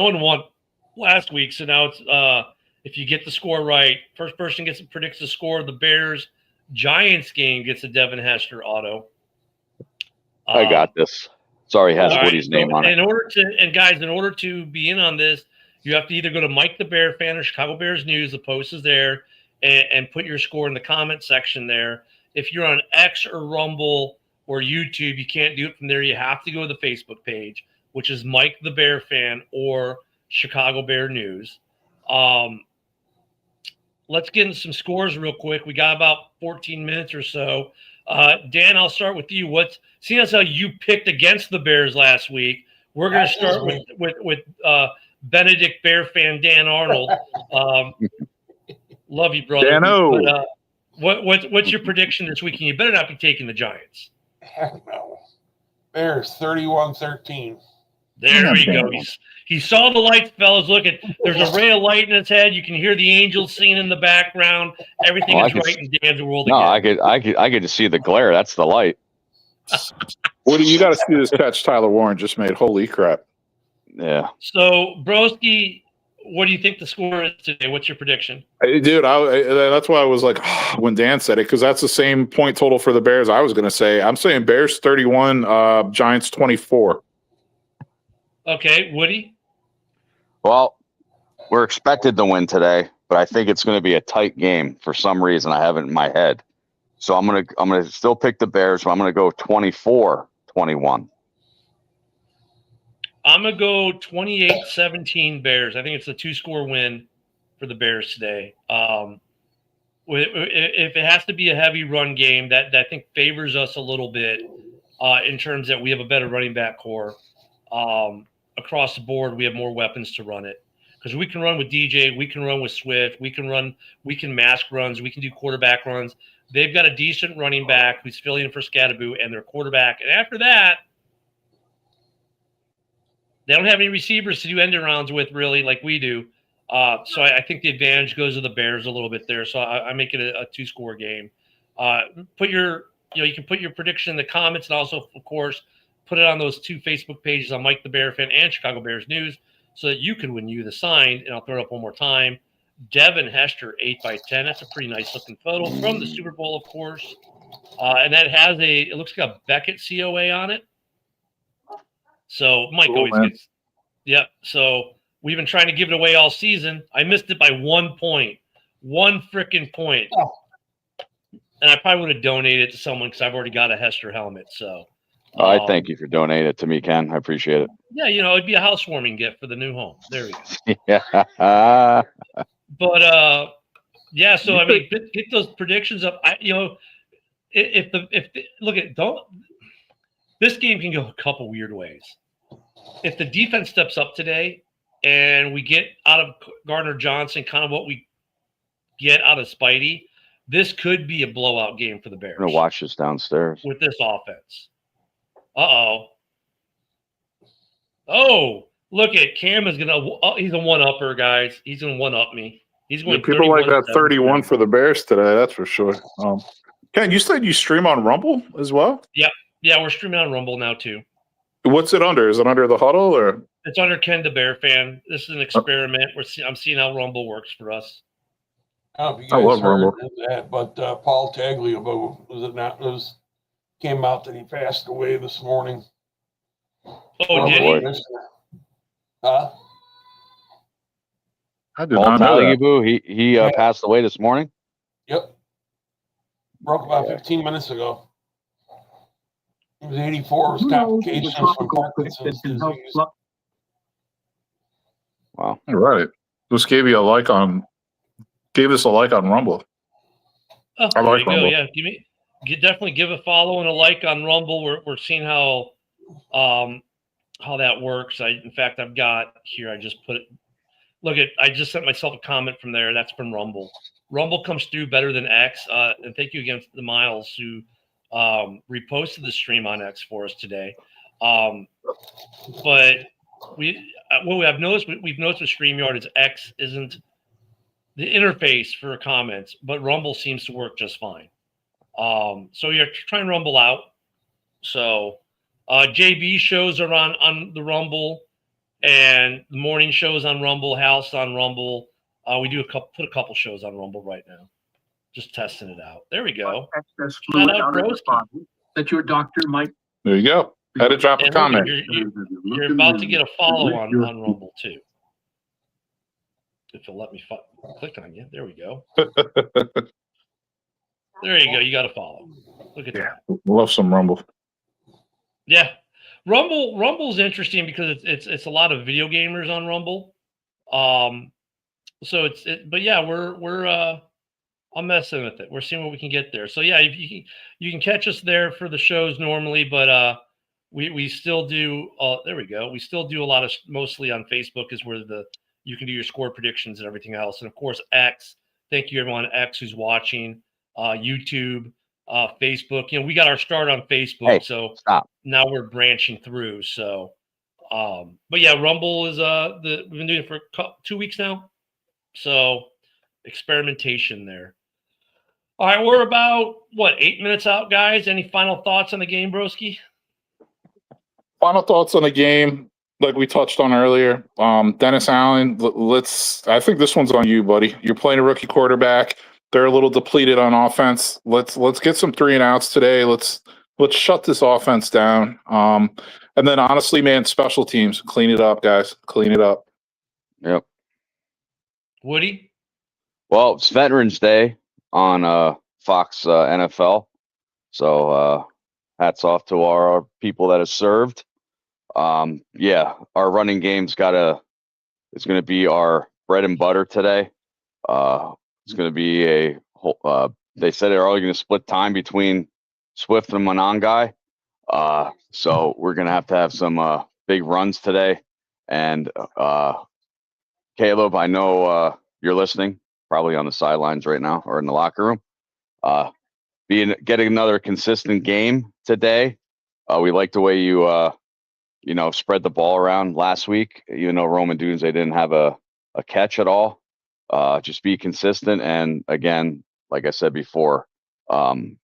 one won last week, so now it's if you get the score right, first person predicts the score of the Bears Giants game gets a Devin Hester auto. I got this. Sorry, has All right, Woody's name on it. In order to be in on this, you have to either go to Mike the Bear Fan or Chicago Bears News. The post is there, and put your score in the comment section there. If you're on X or Rumble or YouTube, you can't do it from there. You have to go to the Facebook page, which is Mike the Bear Fan or Chicago Bear News. Let's get into some scores real quick. We got about 14 minutes or so. Dan, I'll start with you. Seeing as how you picked against the Bears last week, we're going to start with Benedict Bear fan Dan Arnold. Love you, brother. Dano. But, what's your prediction this week? And you better not be taking the Giants. Heck no. Bears 31-13. There we go. He saw the lights, fellas. Look at, there's a ray of light in his head. You can hear the angels singing in the background. Everything is right in Dan's world. No, again. I get to see the glare. That's the light. Woody, you got to see this catch Tyler Warren just made. Holy crap. Yeah. So, Broski, what do you think the score is today? What's your prediction? Dude, that's why I was like, when Dan said it, because that's the same point total for the Bears I was going to say. I'm saying Bears 31, Giants 24. Okay, Woody? Well, we're expected to win today, but I think it's going to be a tight game for some reason. I have it in my head. So I'm gonna still pick the Bears, but I'm going to go 24-21. I'm going to go 28-17 Bears. I think it's a 2-score win for the Bears today. If it has to be a heavy run game, that I think favors us a little bit in terms that we have a better running back core. Across the board, we have more weapons to run it. Because we can run with DJ, we can run with Swift, we can mask runs, we can do quarterback runs. They've got a decent running back who's filling in for Scadaboo and their quarterback. And after that, they don't have any receivers to do end rounds with, really, like we do. So I think the advantage goes to the Bears a little bit there. So I make it a 2-score game. You can put your prediction in the comments, and also, of course, put it on those 2 Facebook pages on Mike the Bear Fan and Chicago Bears News so that you can win you the signed. And I'll throw it up one more time. Devin Hester, 8x10. That's a pretty nice looking photo from the Super Bowl, of course. And that has it looks like a Beckett COA on it. So Mike always gets. Yep. So we've been trying to give it away all season. I missed it by 1 point. 1 freaking point. Oh. And I probably would have donated it to someone because I've already got a Hester helmet. So I thank you for donating it to me, Ken. I appreciate it. Yeah, it'd be a housewarming gift for the new home. There we go. Yeah. But yeah, so I mean, get those predictions up. This game can go a couple weird ways. If the defense steps up today and we get out of Gardner Johnson kind of what we get out of Spidey, this could be a blowout game for the Bears. I'm gonna watch this downstairs with this offense. Oh, look at Cam is he's a one-upper, guys. He's gonna one-up me. He's going. People like that 31 for the Bears today. That's for sure. Ken, you said you stream on Rumble as well? Yeah, we're streaming on Rumble now too. What's it under? Is it under the Huddle or? It's under Ken the Bear Fan. This is an experiment. I'm seeing how Rumble works for us. I don't know if you guys heard that, but Paul Tagliabue came out that he passed away this morning. Oh, did he? Huh? I did not know that. He passed away this morning. Yep. Broke about 15 minutes ago. He was 84. His complications from Parkinson's disease. Wow. All right. Just gave us a like on Rumble. Oh, I like Rumble. Yeah, definitely give a follow and a like on Rumble. We're seeing how that works. In fact, I've got here. I just put it. I just sent myself a comment from there. That's from Rumble. Rumble comes through better than X. And thank you again to the Miles who reposted the stream on X for us today. But we've noticed with StreamYard is X isn't the interface for comments, but Rumble seems to work just fine. So you're trying Rumble out. So JB shows are on the Rumble, and the morning shows on Rumble, House on Rumble. We put a couple shows on Rumble right now. Just testing it out. There we go. Excess Shout fluid out out of the Broski. body that your doctor might. There you go. Had to drop a And comment. you're about to get a follow on Rumble too. If you'll let me click on you. There we go. There you go. You got to follow. Look at that. Love some Rumble. Yeah. Rumble's interesting because it's a lot of video gamers on Rumble. So but yeah, we're I'm messing with it. We're seeing what we can get there. So yeah, you can catch us there for the shows normally, but we still do there we go. We still do a lot of mostly on Facebook is where you can do your score predictions and everything else. And of course, X. Thank you everyone X who's watching, YouTube, Facebook. You know, we got our start on Facebook, so now we're branching through. So but yeah, Rumble is we've been doing it for 2 weeks now. So experimentation there. All right, we're about 8 minutes out, guys. Any final thoughts on the game, Broski? Final thoughts on the game, like we touched on earlier. Dennis Allen, I think this one's on you, buddy. You're playing a rookie quarterback. They're a little depleted on offense. Let's get some 3-and-outs today. Let's shut this offense down. And then honestly, man, special teams, clean it up, guys. Clean it up. Yep. Woody? Well, it's Veterans Day on Fox NFL. So hats off to our people that have served. Yeah, our running game's it's going to be our bread and butter today. It's going to be they said they're only going to split time between Swift and Monangai. So we're going to have some big runs today. And Caleb, I know you're listening, probably on the sidelines right now or in the locker room. Getting another consistent game today. We like the way you spread the ball around last week. Even though Roman Dunes, they didn't have a catch at all. Just be consistent, and again, like I said before,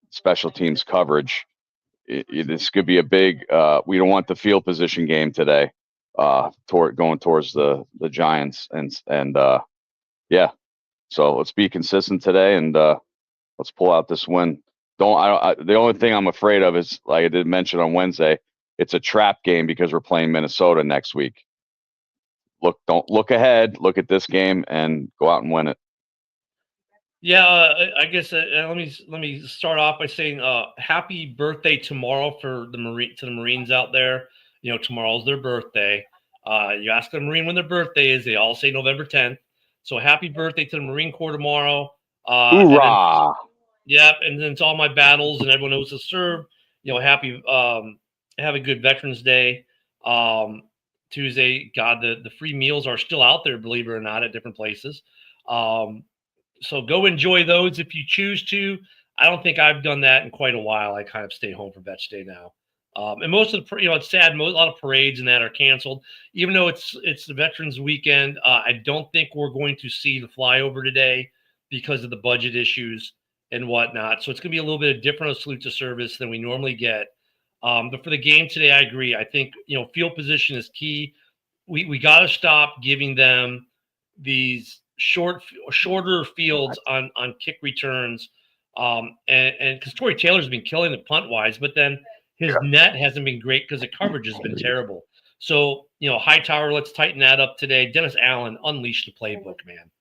special teams coverage. This could be a big. We don't want the field position game today. Going towards the Giants, and yeah. So let's be consistent today, and let's pull out this win. The only thing I'm afraid of is, like I did mention on Wednesday, it's a trap game because we're playing Minnesota next week. Don't look ahead. Look at this game and go out and win it. Yeah, I guess let me start off by saying happy birthday tomorrow to the Marines out there. You know, tomorrow's their birthday. You ask a Marine when their birthday is, they all say November 10th. So happy birthday to the Marine Corps tomorrow. Hoorah! Yep, and then to all my battles and everyone who's to serve. You know, happy have a good Veterans Day. Tuesday, God, the free meals are still out there, believe it or not, at different places. So go enjoy those if you choose to. I don't think I've done that in quite a while. I kind of stay home for Vets Day now. And most of the, it's sad. A lot of parades and that are canceled, even though it's the Veterans Weekend. I don't think we're going to see the flyover today because of the budget issues and whatnot. So it's going to be a little bit different of salute to service than we normally get. But for the game today, I agree. I think, field position is key. We got to stop giving them these shorter fields on kick returns. And because Torrey Taylor's been killing it punt wise, but then his net hasn't been great because the coverage has been terrible. So, Hightower, let's tighten that up today. Dennis Allen, unleash the playbook, man.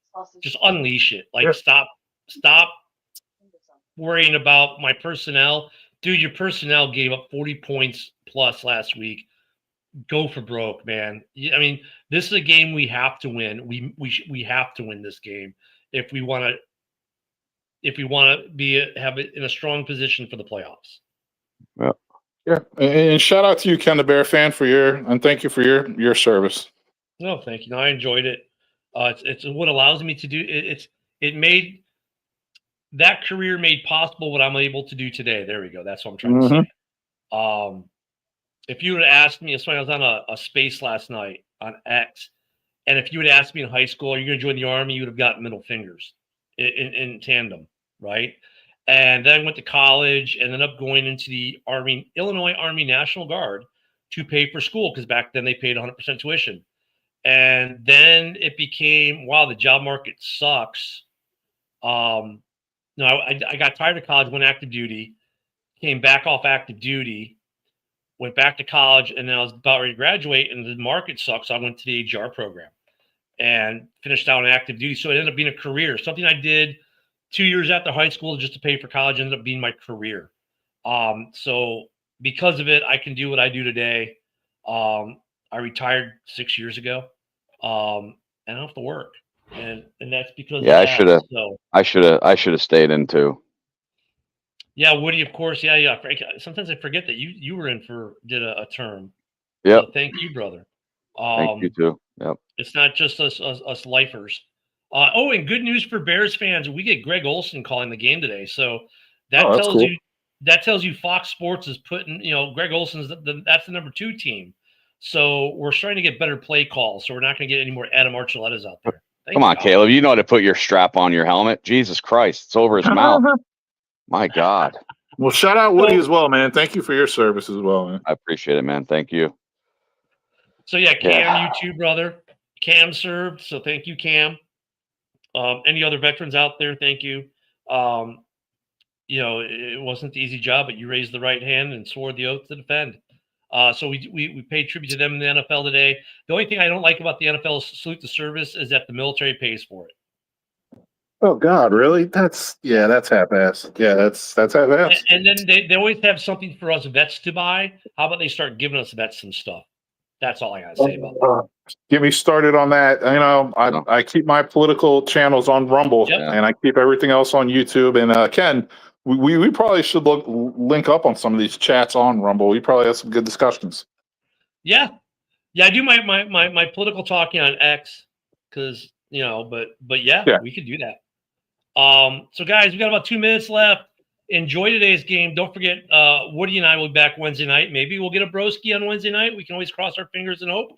Just unleash it. Like, stop worrying about my personnel. Dude, your personnel gave up 40 points plus last week. Go for broke, man. I mean, this is a game we have to win. We have to win this game if we want to have it in a strong position for the playoffs. Yeah, and shout out to you, Ken the Bear fan, and thank you for your service. No, thank you. No, I enjoyed it. It's what allows me to do it made that career made possible what I'm able to do today. There we go. That's what I'm trying to say. If you would have asked me, I was on a space last night on X, and if you would have asked me in high school, are you going to join the Army? You would have gotten middle fingers in tandem, right? And then I went to college and ended up going into the Illinois Army National Guard to pay for school, because back then they paid 100% tuition. And then it became, wow, the job market sucks. No, I got tired of college, went active duty, came back off active duty, went back to college, and then I was about ready to graduate, and the market sucked, so I went to the HR program and finished out on active duty. So it ended up being a career, something I did 2 years after high school just to pay for college, ended up being my career. So because of it, I can do what I do today. I retired 6 years ago, and I don't have to work, and that's because Yeah, of I that. should have. So I should have stayed in too. yeah, Woody, of course, yeah. Sometimes I forget that you were in for did a term. Yep. So thank you, brother. Thank you too. Yep. It's not just us lifers. And good news for Bears fans, we get Greg Olson calling the game today. So that Oh, that's tells cool. you Fox Sports is putting, Greg Olson's that's the number 2 team. So we're starting to get better play calls. So we're not going to get any more Adam Archuleta's out there. Come on, Caleb. You know how to put your strap on your helmet. Jesus Christ, it's over his mouth. My God. Well, shout out Woody as well, man. Thank you for your service as well, man. I appreciate it, man. Thank you. So yeah, Cam, you too, brother. Cam served, so thank you, Cam. Any other veterans out there, thank you. It wasn't the easy job, but you raised the right hand and swore the oath to defend. So we paid tribute to them in the NFL today. The only thing I don't like about the NFL salute to service is that the military pays for it. Oh God, really? That's half-ass. Yeah, that's half-ass. And then they always have something for us vets to buy. How about they start giving us vets some stuff? That's all I gotta say about that. Get me started on that. I keep my political channels on Rumble, and I keep everything else on YouTube. And Ken, we probably should link up on some of these chats on Rumble. We probably have some good discussions. Yeah, I do my political talking on X because but yeah, we could do that. So guys, we got about 2 minutes left. Enjoy today's game. Don't forget, Woody and I will be back Wednesday night. Maybe we'll get a broski on Wednesday night. We can always cross our fingers and hope.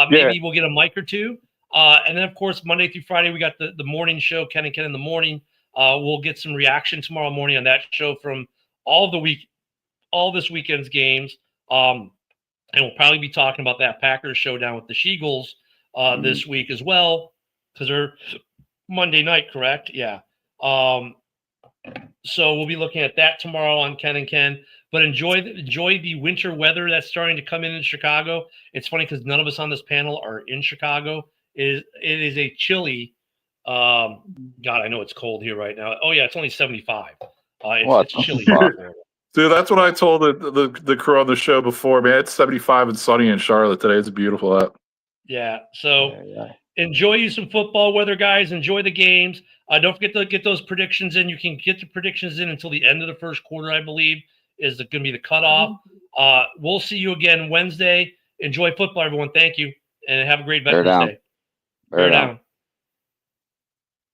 Maybe we'll get a mic or two. And then, of course, Monday through Friday, we got the morning show, Ken and Ken in the morning. We'll get some reaction tomorrow morning on that show from all this weekend's games. And we'll probably be talking about that Packers showdown with the Sheagles this week as well, because they're Monday night, correct? Yeah. So we'll be looking at that tomorrow on Ken and Ken. But enjoy the winter weather that's starting to come in Chicago. It's funny because none of us on this panel are in Chicago. It is a chilly. God, I know it's cold here right now. Oh yeah, it's only 75. It's chilly. Dude, that's what I told the crew on the show before, man. It's 75 and sunny in Charlotte today. It's beautiful out. Yeah. So enjoy you some football weather, guys. Enjoy the games. Don't forget to get those predictions in. You can get the predictions in until the end of the first quarter, I believe, is going to be the cutoff. We'll see you again Wednesday. Enjoy football, everyone. Thank you, and have a great Veterans Day. Bear down.